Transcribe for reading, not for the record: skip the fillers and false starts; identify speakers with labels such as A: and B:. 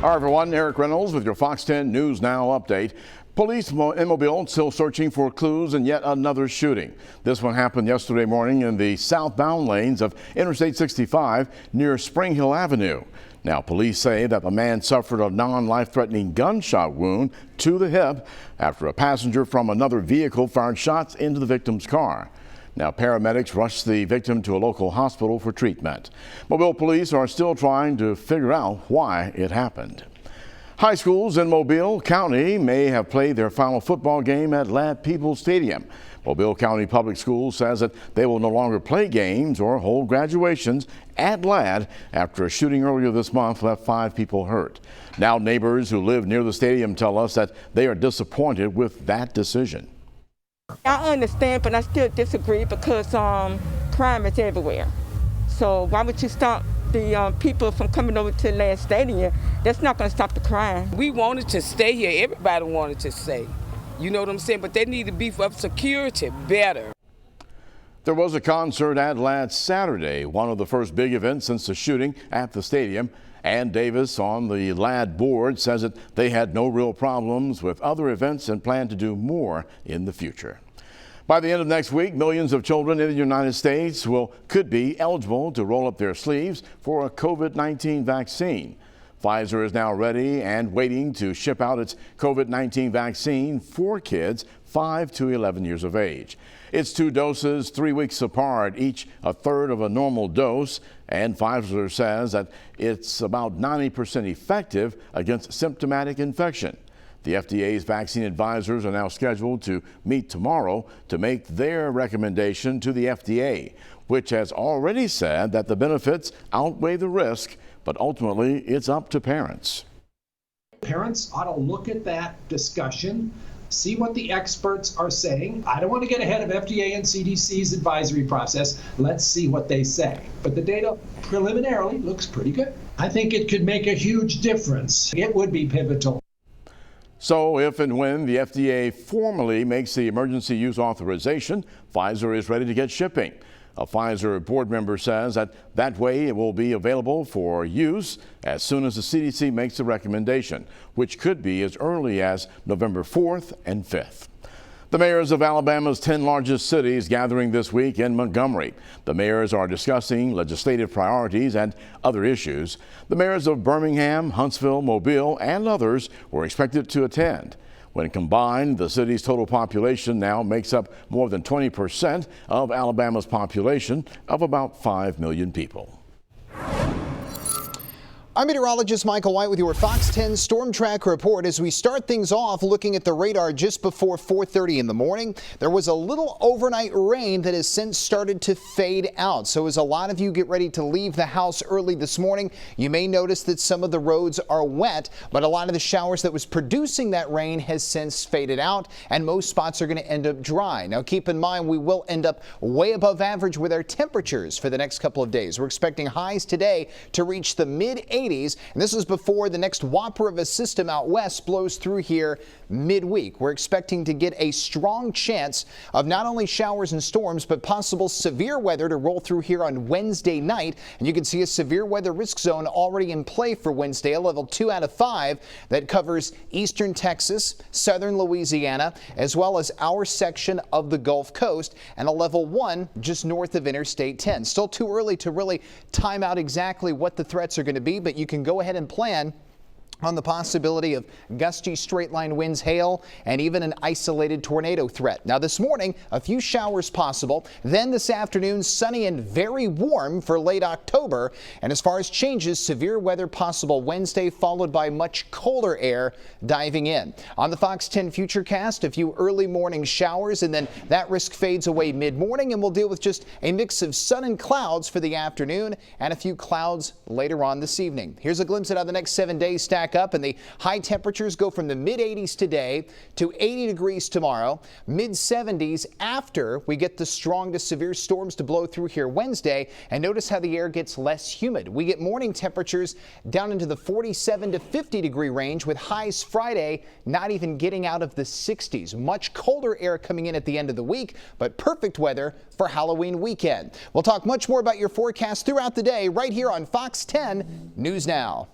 A: All right, everyone, Eric Reynolds with your Fox 10 News Now update. Police in Mobile still searching for clues in yet another shooting. This one happened yesterday morning in the southbound lanes of Interstate 65 near Springhill Avenue. Now, police say that the man suffered a non-life-threatening gunshot wound to the hip after a passenger from another vehicle fired shots into the victim's car. Now, paramedics rushed the victim to a local hospital for treatment. Mobile police are still trying to figure out why it happened. High schools in Mobile County may have played their final football game at Ladd Peoples Stadium. Mobile County Public Schools says that they will no longer play games or hold graduations at Ladd after a shooting earlier this month left 5 people hurt. Now, neighbors who live near the stadium tell us that they are disappointed with that decision.
B: I understand, but I still disagree because crime is everywhere. So why would you stop the people from coming over to Ladd Stadium? That's not going to stop the crime.
C: We wanted to stay here. Everybody wanted to stay. You know what I'm saying? But they need to beef up security better.
A: There was a concert at Ladd Saturday, one of the first big events since the shooting at the stadium. Ann Davis on the Ladd board says that they had no real problems with other events and plan to do more in the future. By the end of next week, millions of children in the United States could be eligible to roll up their sleeves for a COVID-19 vaccine. Pfizer is now ready and waiting to ship out its COVID-19 vaccine for kids 5 to 11 years of age. It's 2 doses, 3 weeks apart, each a third of a normal dose, and Pfizer says that it's about 90% effective against symptomatic infection. The FDA's vaccine advisors are now scheduled to meet tomorrow to make their recommendation to the FDA, which has already said that the benefits outweigh the risk, but ultimately it's up to parents.
D: Parents ought to look at that discussion, see what the experts are saying. I don't want to get ahead of FDA and CDC's advisory process. Let's see what they say. But the data preliminarily looks pretty good. I think it could make a huge difference. It would be pivotal.
A: So if and when the FDA formally makes the emergency use authorization, Pfizer is ready to get shipping. A Pfizer board member says that way it will be available for use as soon as the CDC makes the recommendation, which could be as early as November 4th and 5th. The mayors of Alabama's 10 largest cities gathering this week in Montgomery. The mayors are discussing legislative priorities and other issues. The mayors of Birmingham, Huntsville, Mobile, and others were expected to attend. When combined, the city's total population now makes up more than 20% of Alabama's population of about 5 million people.
E: I'm meteorologist Michael White with your Fox 10 Storm Track report. As we start things off looking at the radar just before 4:30 in the morning, there was a little overnight rain that has since started to fade out. So as a lot of you get ready to leave the house early this morning, you may notice that some of the roads are wet, but a lot of the showers that was producing that rain has since faded out, and most spots are going to end up dry. Now keep in mind, we will end up way above average with our temperatures for the next couple of days. We're expecting highs today to reach the mid-80s. And this is before the next whopper of a system out west blows through here midweek. We're expecting to get a strong chance of not only showers and storms, but possible severe weather to roll through here on Wednesday night. And you can see a severe weather risk zone already in play for Wednesday, a level 2 out of 5 that covers eastern Texas, southern Louisiana, as well as our section of the Gulf Coast, and a level 1 just north of Interstate 10. Still too early to really time out exactly what the threats are going to be, but you can go ahead and plan on the possibility of gusty straight line winds, hail, and even an isolated tornado threat. Now this morning, a few showers possible. Then this afternoon, sunny and very warm for late October. And as far as changes, severe weather possible Wednesday, followed by much colder air diving in. On the Fox 10 Futurecast, a few early morning showers, and then that risk fades away mid-morning, and we'll deal with just a mix of sun and clouds for the afternoon and a few clouds later on this evening. Here's a glimpse at how the next 7 days stack up, and the high temperatures go from the mid-80s today to 80 degrees tomorrow, mid-70s after we get the strong to severe storms to blow through here Wednesday. And notice how the air gets less humid. We get morning temperatures down into the 47 to 50 degree range, with highs Friday not even getting out of the 60s. Much colder air coming in at the end of the week, but perfect weather for Halloween weekend. We'll talk much more about your forecast throughout the day right here on Fox 10 News Now.